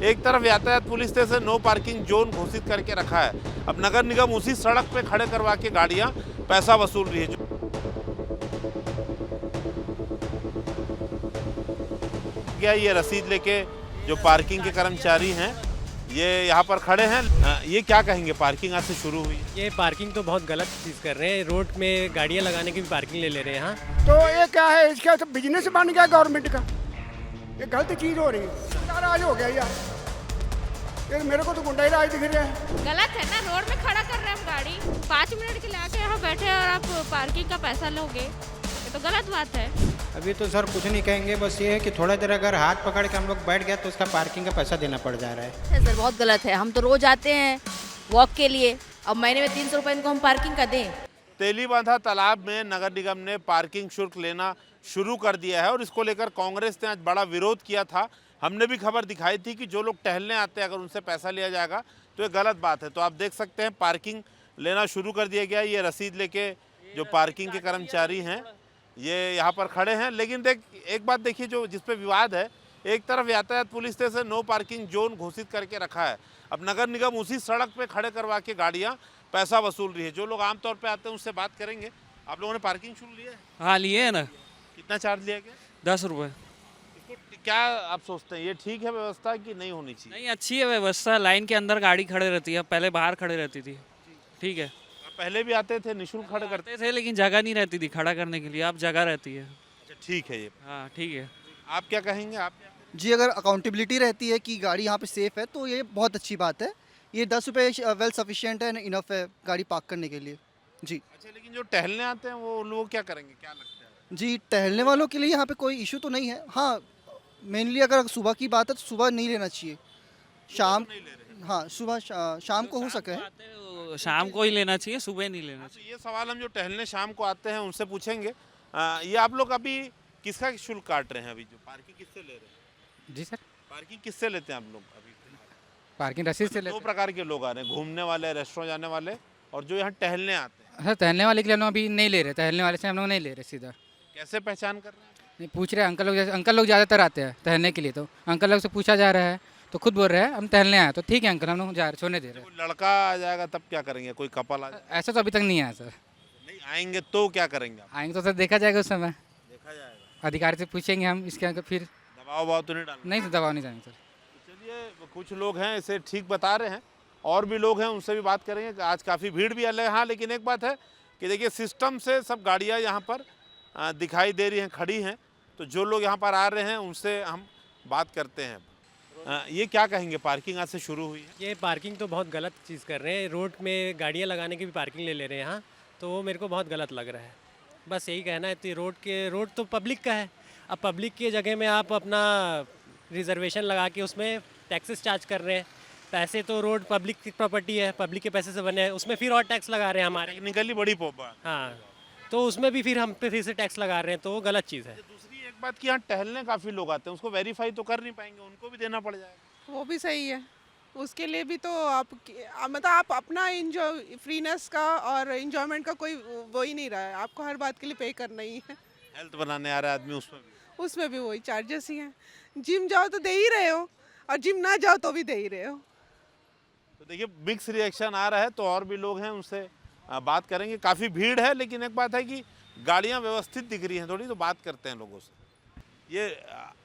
एक तरफ यातायात पुलिस ने नो पार्किंग जोन घोषित करके रखा है। अब नगर निगम उसी सड़क पे खड़े करवा के गाड़ियां पैसा वसूल रही है। क्या ये रसीद लेके जो पार्किंग के कर्मचारी हैं ये यहाँ पर खड़े हैं, ये क्या कहेंगे? पार्किंग आज से शुरू हुई है। ये पार्किंग तो बहुत गलत चीज़ कर रहे हैं। रोड में गाड़ियाँ लगाने की भी पार्किंग ले ले रहे हैं। यहाँ तो ये क्या है, इसका तो बिजनेस बन गया गवर्नमेंट का। ये गलत चीज़ हो रही है, राज हो गया यार। ये मेरे को तो गुंडा ही राज दिख रहा है। गलत है ना, रोड में खड़ा कर रहे हैं हम गाड़ी, 5 मिनट के लिए आके यहाँ बैठे और आप पार्किंग का पैसा लोगे, ये तो गलत बात है। अभी तो सर कुछ नहीं कहेंगे, बस ये है कि थोड़ा देर अगर हाथ पकड़ के हम लोग बैठ गए तो उसका पार्किंग का पैसा देना पड़ जा रहा है। सर बहुत गलत है। हम तो रोज आते हैं वॉक के लिए, अब महीने में 300 रुपये इनको हम पार्किंग का दें। तेलीबांधा तालाब में नगर निगम ने पार्किंग शुल्क लेना शुरू कर दिया है और इसको लेकर कांग्रेस ने आज बड़ा विरोध किया था। हमने भी खबर दिखाई थी कि जो लोग टहलने आते हैं अगर उनसे पैसा लिया जाएगा तो ये गलत बात है। तो आप देख सकते हैं पार्किंग लेना शुरू कर दिया गया। ये रसीद लेके जो पार्किंग के कर्मचारी हैं ये यहाँ पर खड़े हैं। लेकिन एक बात देखिए, जो जिस पे विवाद है, एक तरफ यातायात पुलिस ने नो पार्किंग जोन घोषित करके रखा है। अब नगर निगम उसी सड़क पे खड़े करवा के गाड़ियाँ पैसा वसूल रही है। जो लोग आमतौर पे आते हैं उससे बात करेंगे। आप लोगों ने पार्किंग शुरू लिया है? हाँ लिए है ना। कितना चार्ज लिया गया? 10 रुपये। इसको क्या आप सोचते हैं, ये ठीक है व्यवस्था कि नहीं होनी चाहिए? नहीं, अच्छी है व्यवस्था। लाइन के अंदर गाड़ी खड़े रहती है, पहले बाहर खड़े रहती थी। ठीक है, पहले भी आते थे, निःशुल्क खड़े करते थे लेकिन जगह नहीं रहती थी खड़ा करने के लिए। अब जगह रहती है। अच्छा, ठीक है ये। हाँ ठीक है। आप क्या कहेंगे? आप जी, अगर अकाउंटेबिलिटी रहती है कि गाड़ी यहाँ पे सेफ़ है तो ये बहुत अच्छी बात है। ये 10 रुपये वेल सफिशिएंट है, इनफ है गाड़ी पार्क करने के लिए जी। अच्छा, लेकिन जो टहलने आते हैं वो लोग क्या करेंगे, क्या लगता है? जी, टहलने वालों के लिए यहाँ पे कोई इशू तो नहीं है। हाँ, मेनली अगर सुबह की बात है तो सुबह नहीं लेना चाहिए, शाम। हाँ, सुबह शाम को हो सके। शाम को ही लेना चाहिए, सुबह नहीं लेना चाहिए। तो ये सवाल हम जो टहलने शाम को आते हैं उनसे पूछेंगे। ये आप लोग अभी किसका शुल्क काट रहे हैं? अभी जो पार्किंग किससे ले रहे हैं? जी सर, पार्किंग किससे लेते हैं आप लोग अभी? पार्किंग रसीद से दो प्रकार के लोग आ रहे हैं, घूमने वाले, रेस्टोरेंट जाने वाले, और जो यहाँ टहलने आते हैं। सर टहलने वाले के लिए हम लोग अभी नहीं ले रहे, टहलने वाले से हम लोग नहीं ले रहे सीधा। कैसे पहचान कर रहे हैं? नहीं पूछ रहे हैं अंकल लोग, जैसे अंकल लोग ज़्यादातर आते हैं टहलने के लिए, तो अंकल लोग से पूछा जा रहा है तो खुद बोल रहे हैं हम टहलने आए। तो ठीक है अंकल, हम लोग जा रहे, छोड़ने दे रहे हैं। कोई लड़का आ जाएगा तब क्या करेंगे? कोई कपल आ जाएगा? ऐसा तो अभी तक नहीं आया सर। नहीं आएंगे तो क्या करेंगे आप? आएंगे तो सर देखा जाएगा उस समय, देखा जाएगा। अधिकारी से पूछेंगे हम इसके आगे। फिर दबाव वबाव तो नहीं डालना? नहीं तो दबाव नहीं जाएंगे सर। चलिए, कुछ लोग हैं इसे ठीक बता रहे हैं, और भी लोग हैं उनसे भी बात करेंगे। आज काफ़ी भीड़ भी अलग है। हाँ, लेकिन एक बात है कि देखिए सिस्टम से सब गाड़ियाँ यहाँ पर दिखाई दे रही हैं, खड़ी हैं। तो जो लोग यहाँ पर आ रहे हैं उनसे हम बात करते हैं। ये क्या कहेंगे? पार्किंग आज से शुरू हुई है। ये पार्किंग तो बहुत गलत चीज़ कर रहे हैं। रोड में गाड़ियाँ लगाने की भी पार्किंग ले ले रहे हैं यहाँ, तो वो मेरे को बहुत गलत लग रहा है। बस यही कहना है। तो रोड तो पब्लिक का है। अब पब्लिक की जगह में आप अपना रिजर्वेशन लगा के उसमें टैक्सेस चार्ज कर रहे हैं। पैसे तो रोड पब्लिक की प्रॉपर्टी है, पब्लिक के पैसे से बने हैं, उसमें फिर और टैक्स लगा रहे हैं हमारे। टेक्निकली बड़ी पोपा। हाँ, तो उसमें भी फिर हम पे फिर से टैक्स लगा रहे हैं, तो वो गलत चीज़ है। दूसरी एक बात कि यहाँ टहलने काफ़ी लोग आते हैं, उसको वेरीफाई तो कर नहीं पाएंगे, उनको भी देना पड़ जाएगा। वो भी सही है। उसके लिए भी तो मतलब आप अपना फ्रीनेस का और इंजॉयमेंट का कोई वो ही नहीं रहा है। आपको हर बात के लिए पे करना ही है। हेल्थ बनाने आ रहा है आदमी, उसमें भी वही चार्जेस ही हैं। जिम जाओ तो दे ही रहे हो, और जिम ना जाओ तो भी दे ही रहे हो। तो देखिए मिक्स रिएक्शन आ रहा है। तो और भी लोग हैं, उनसे बात करेंगे। काफ़ी भीड़ है, लेकिन एक बात है कि गाड़ियाँ व्यवस्थित दिख रही हैं थोड़ी, तो बात करते हैं लोगों से। ये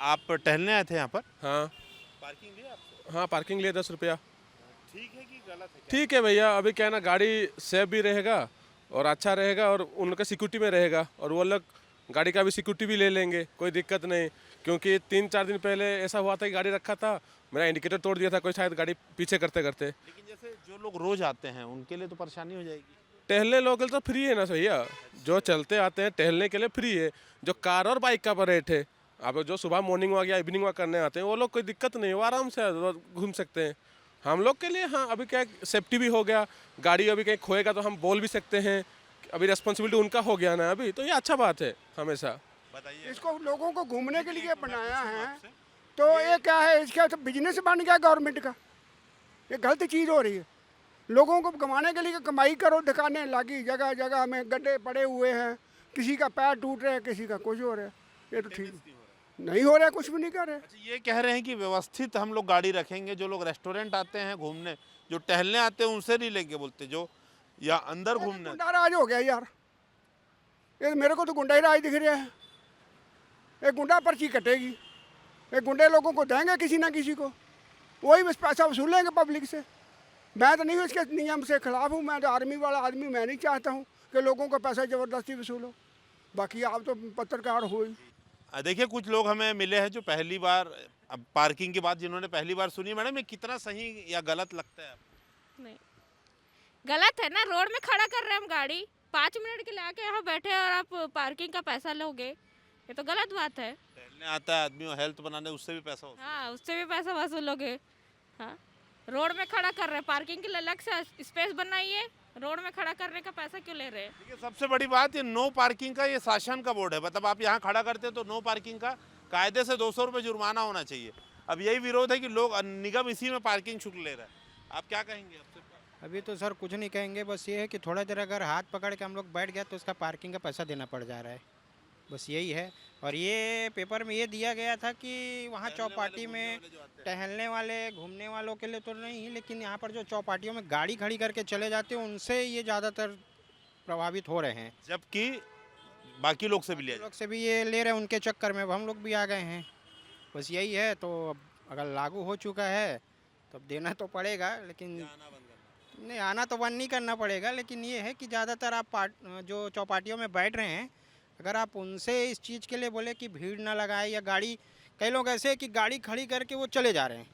आप टहलने आए थे यहाँ पर? हाँ। पार्किंग लिया आपसे? हाँ, पार्किंग लिए 10 रुपया। ठीक है कि गलत है? ठीक है भैया, अभी क्या है ना, गाड़ी सेफ भी रहेगा और अच्छा रहेगा और उनका सिक्योरिटी में रहेगा, और वो लोग गाड़ी का भी सिक्योरिटी भी ले लेंगे, कोई दिक्कत नहीं। क्योंकि 3-4 दिन पहले ऐसा हुआ था कि गाड़ी रखा था, मेरा इंडिकेटर तोड़ दिया था कोई, शायद गाड़ी पीछे करते करते। लेकिन जैसे जो लोग रोज आते हैं उनके लिए तो परेशानी हो जाएगी। टहलने लोगों के लिए तो फ्री है ना भैया, जो चलते आते हैं टहलने के लिए फ्री है। जो कार और बाइक का रेट है, अब जो सुबह मॉर्निंग वॉक या इवनिंग वॉक करने आते हैं वो लोग कोई दिक्कत नहीं है, वो आराम से घूम सकते हैं। हम लोग के लिए हाँ, अभी क्या सेफ्टी भी हो गया, गाड़ी अभी कहीं खोएगा तो हम बोल भी सकते हैं, अभी रिस्पॉन्सिबिलिटी उनका हो गया ना अभी, तो ये अच्छा बात है हमेशा। बताइए। इसको लोगों को घूमने के लिए बनाया है, तो ये क्या है, इसका तो बिजनेस बन गया गवर्नमेंट का। ये गलत चीज़ हो रही है। लोगों को कमाने के लिए कमाई करो, दिखाने लगी। जगह जगह में गड्ढे पड़े हुए हैं, किसी का पैर टूट रहा है, किसी का कुछ हो रहा है। ये तो ठीक नहीं हो रहा है, कुछ भी नहीं कर रहे। अच्छा, ये कह रहे हैं कि व्यवस्थित हम लोग गाड़ी रखेंगे, जो लोग रेस्टोरेंट आते हैं घूमने, जो टहलने आते हैं उनसे नहीं लेंगे बोलते, जो या अंदर घूमने। गुंडा राज हो गया यार, ये मेरे को तो गुंडा ही राज दिख रहा है। एक गुंडा पर्ची कटेगी, एक गुंडे लोगों को देंगे किसी ना किसी को, वही बस पैसा वसूलेंगे पब्लिक से। मैं तो नहीं इसके नियम से खिलाफ हूँ, मैं तो आर्मी वाला आदमी, मैं नहीं चाहता हूँ कि लोगों को पैसा ज़बरदस्ती वसूलो। बाकी आप तो पत्रकार हो ही। देखिए, कुछ लोग हमें मिले हैं जो पहली बार, अब पार्किंग की बात जिन्होंने पहली बार सुनी। मैडम, ये कितना सही या गलत लगता है आपको? नहीं, गलत है ना, रोड में खड़ा कर रहे हैं हम गाड़ी, 5 मिनट के लिए आके यहाँ बैठे और आप पार्किंग का पैसा लोगे, ये तो गलत बात है। टहलने आता है आदमी और हेल्थ बनाने, उससे भी पैसा होता हाँ, उससे भी पैसा वसूलोगे। हाँ, रोड में खड़ा कर रहे हैं, पार्किंग के लिए अलग से स्पेस बनाइए, रोड में खड़ा करने का पैसा क्यों ले रहे हैं? देखिए, सबसे बड़ी बात, ये नो पार्किंग का ये शासन का बोर्ड है। मतलब आप यहाँ खड़ा करते हैं तो नो पार्किंग का कायदे से 200 रुपये जुर्माना होना चाहिए। अब यही विरोध है कि लोग, निगम इसी में पार्किंग शुल्क ले रहा है। आप क्या कहेंगे? आपसे अभी तो सर कुछ नहीं कहेंगे, बस ये है कि थोड़ा देर अगर हाथ पकड़ के हम लोग बैठ गया तो उसका पार्किंग का पैसा देना पड़ जा रहा है, बस यही है। और ये पेपर में ये दिया गया था कि वहाँ चौपाटी में टहलने वाले, घूमने वालों के लिए तो नहीं, लेकिन यहाँ पर जो चौपाटियों में गाड़ी खड़ी करके चले जाते हैं उनसे ये ज़्यादातर प्रभावित हो रहे हैं। जबकि बाकी लोग से भी लिया लोग से भी ये ले रहे हैं, उनके चक्कर में अब हम लोग भी आ गए हैं, बस यही है। तो अब अगर लागू हो चुका है तो अब देना तो पड़ेगा, लेकिन नहीं, आना तो बंद नहीं करना पड़ेगा, लेकिन ये है कि ज़्यादातर आप जो चौपाटियों में बैठ रहे हैं, अगर आप उनसे इस चीज़ के लिए बोले कि भीड़ ना लगाए, या गाड़ी, कई लोग ऐसे हैं कि गाड़ी खड़ी करके वो चले जा रहे हैं,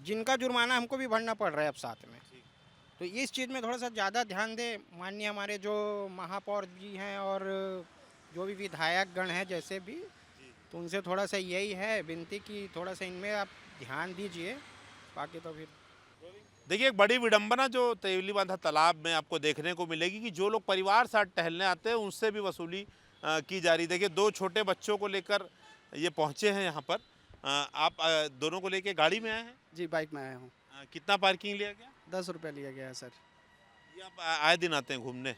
जिनका जुर्माना हमको भी भरना पड़ रहा है अब साथ में। तो इस चीज़ में थोड़ा सा ज़्यादा ध्यान दें माननीय हमारे जो महापौर जी हैं और जो भी विधायक गण हैं जैसे भी, तो उनसे थोड़ा सा यही है विनती कि थोड़ा सा इनमें आप ध्यान दीजिए। बाकी तो फिर देखिए, एक बड़ी विडंबना जो तेवली बांधा तालाब में आपको देखने को मिलेगी कि जो लोग परिवार साथ टहलने आते हैं उनसे भी वसूली की जा रही। देखिए, 2 छोटे बच्चों को लेकर ये पहुंचे हैं यहाँ पर। आप दोनों को लेके गाड़ी में आए हैं? जी, बाइक में आया हूँ। कितना पार्किंग लिया गया? 10 रुपये लिया गया है सर। ये आप आए दिन आते हैं घूमने?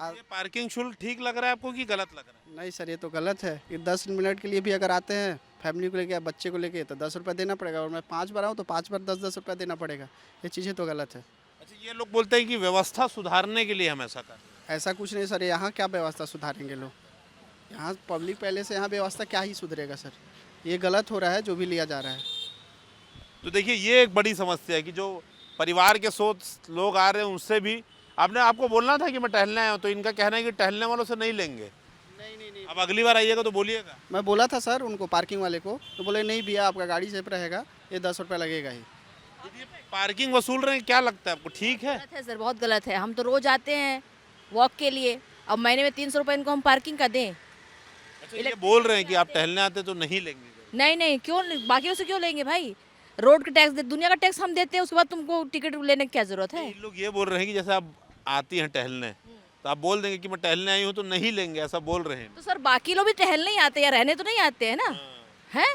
ये पार्किंग शुल्क ठीक लग रहा है आपको कि गलत लग रहा है? नहीं सर, ये तो गलत है। ये 10 मिनट के लिए भी अगर आते हैं फैमिली को लेके या बच्चे को लेके तो 10 रुपये देना पड़ेगा, और मैं 5 बार आऊँ तो 5 बार 10-10 रुपये देना पड़ेगा। ये चीज़ें तो गलत है। अच्छा, ये लोग बोलते हैं कि व्यवस्था सुधारने के लिए हम ऐसा कर रहे हैं। ऐसा कुछ नहीं सर, यहाँ क्या व्यवस्था सुधारेंगे लोग? यहाँ पब्लिक पहले से, यहाँ व्यवस्था क्या ही सुधरेगा सर? ये गलत हो रहा है जो भी लिया जा रहा है। तो देखिए, ये एक बड़ी समस्या है कि जो परिवार के सोच लोग आ रहे हैं उनसे भी आपको बोलना था कि मैं टहलने आया हूँ, तो इनका कहना है कि टहलने वालों से नहीं लेंगे। नहीं। अब अगली बार आइएगा तो बोलिएगा। मैं बोला था सर उनको, पार्किंग वाले को, तो बोले नहीं भैया आपका गाड़ी सेफ रहेगा, ये 10 रुपये लगेगा ही। पार्किंग वसूल रहे हैं, क्या लगता है आपको, ठीक है? गलत है सर, बहुत गलत है। हम तो रोज आते हैं वॉक के लिए, अब महीने में 300 रुपये इनको हम पार्किंग का दें? अच्छा, ये बोल रहे हैं कि आप टहलने आते तो नहीं लेंगे? नहीं, क्यों, बाकियों से क्यों लेंगे भाई? रोड का टैक्स, दुनिया का टैक्स हम देते हैं, उसके बाद तुमको टिकट लेने की क्या जरूरत है? इन लोग ये बोल रहे हैं कि जैसे आप आती हैं टहलने, तो आप बोल देंगे कि मैं टहलने आई हूँ तो नहीं लेंगे, ऐसा बोल रहे हैं। तो सर बाकी लोग भी टहलने ही आते हैं, रहने तो नहीं आते हैं ना, हैं?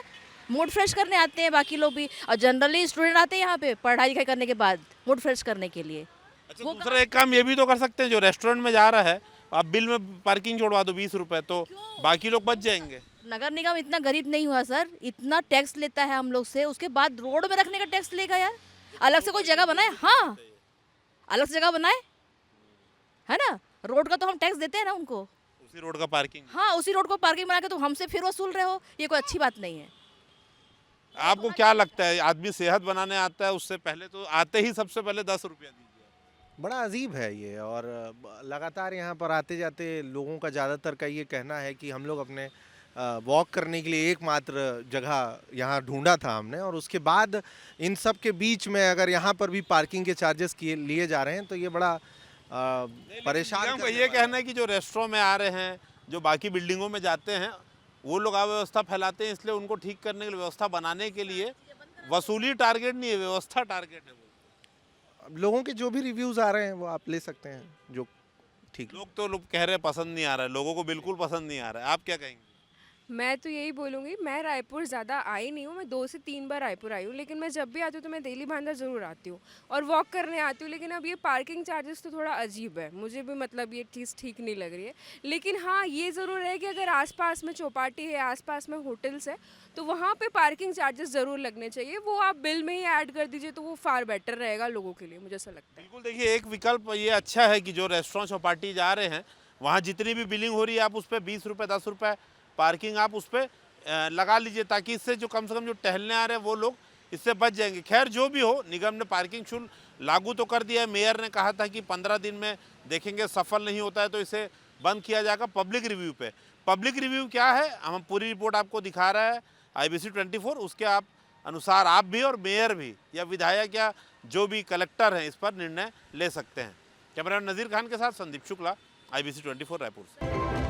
मूड फ्रेश करने आते हैं बाकी लोग भी, और जनरली स्टूडेंट आते हैं यहाँ पे पढ़ाई लिखाई करने के बाद मूड फ्रेश करने के लिए। अच्छा, दूसरा एक काम ये भी तो कर सकते हैं, जो रेस्टोरेंट में जा रहा है आप बिल में पार्किंग जोड़वा दो 20 रुपये, तो बाकी लोग बच जाएंगे। नगर निगम इतना गरीब नहीं हुआ सर, इतना टैक्स लेता है हम लोग से, उसके बाद रोड में रखने का टैक्स लेगा यार। अलग से कोई जगह बनाए, हाँ अलग से जगह बनाए, है ना? रोड का तो हम टैक्स देते हैं ना उनको, उसी रोड का पार्किंग। हाँ, उसी रोड को पार्किंग बना के तो हमसे फिर वसूल रहे हो, ये कोई अच्छी बात नहीं है। आपको क्या लगता है, आदमी सेहत बनाने आता है, उससे पहले तो आते ही सबसे पहले 10 रुपया दीजिए? बड़ा अजीब है ये, और लगातार यहाँ पर आते जाते लोगों का ज़्यादातर का ये कहना है कि हम लोग अपने वॉक करने के लिए एकमात्र जगह यहाँ ढूंढा था हमने, और उसके बाद इन सब के बीच में अगर यहाँ पर भी पार्किंग के चार्जेस लिए जा रहे हैं तो ये बड़ा परेशान का ये कहना है कि जो रेस्टोरेंट में आ रहे हैं, जो बाकी बिल्डिंगों में जाते हैं, वो लोग अव्यवस्था फैलाते हैं, इसलिए उनको ठीक करने के लिए, व्यवस्था बनाने के लिए वसूली टारगेट नहीं है, व्यवस्था टारगेट है। लोगों के जो भी रिव्यूज़ आ रहे हैं वो आप ले सकते हैं, जो ठीक। लोग कह रहे हैं पसंद नहीं आ रहा है, लोगों को बिल्कुल पसंद नहीं आ रहा है, आप क्या कहेंगे? मैं तो यही बोलूँगी, मैं रायपुर ज़्यादा आई नहीं हूँ, मैं 2 से 3 बार रायपुर आई हूँ, लेकिन मैं जब भी आती हूँ तो मैं देली बांधा ज़रूर आती हूँ और वॉक करने आती हूँ। लेकिन अब ये पार्किंग चार्जेस तो थोड़ा अजीब है, मुझे भी मतलब ये चीज़ ठीक नहीं लग रही है। लेकिन हाँ, ये ज़रूर है कि अगर आसपास में चौपाटी है, आसपास में होटल्स है, तो वहाँ पे पार्किंग चार्जेस ज़रूर लगने चाहिए। वो आप बिल में ही ऐड कर दीजिए तो वो फार बेटर रहेगा लोगों के लिए, मुझे ऐसा लगता है। बिल्कुल, देखिए एक विकल्प ये अच्छा है कि जो रेस्टोरेंट चौपाटी जा रहे हैं वहाँ जितनी भी बिलिंग हो रही है आप उस पर 20 रुपये 10 रुपये पार्किंग आप उस पर लगा लीजिए, ताकि इससे जो कम से कम जो टहलने आ रहे हैं वो लोग इससे बच जाएंगे। खैर जो भी हो, निगम ने पार्किंग शुल्क लागू तो कर दिया है। मेयर ने कहा था कि 15 दिन में देखेंगे, सफल नहीं होता है तो इसे बंद किया जाएगा पब्लिक रिव्यू पे। पब्लिक रिव्यू क्या है, हम पूरी रिपोर्ट आपको दिखा रहा है IBC 24, उसके आप अनुसार आप भी और मेयर भी या विधायक या जो भी कलेक्टर हैं इस पर निर्णय ले सकते हैं। कैमरामैन नज़ीर खान के साथ संदीप शुक्ला, IBC 24 रायपुर से।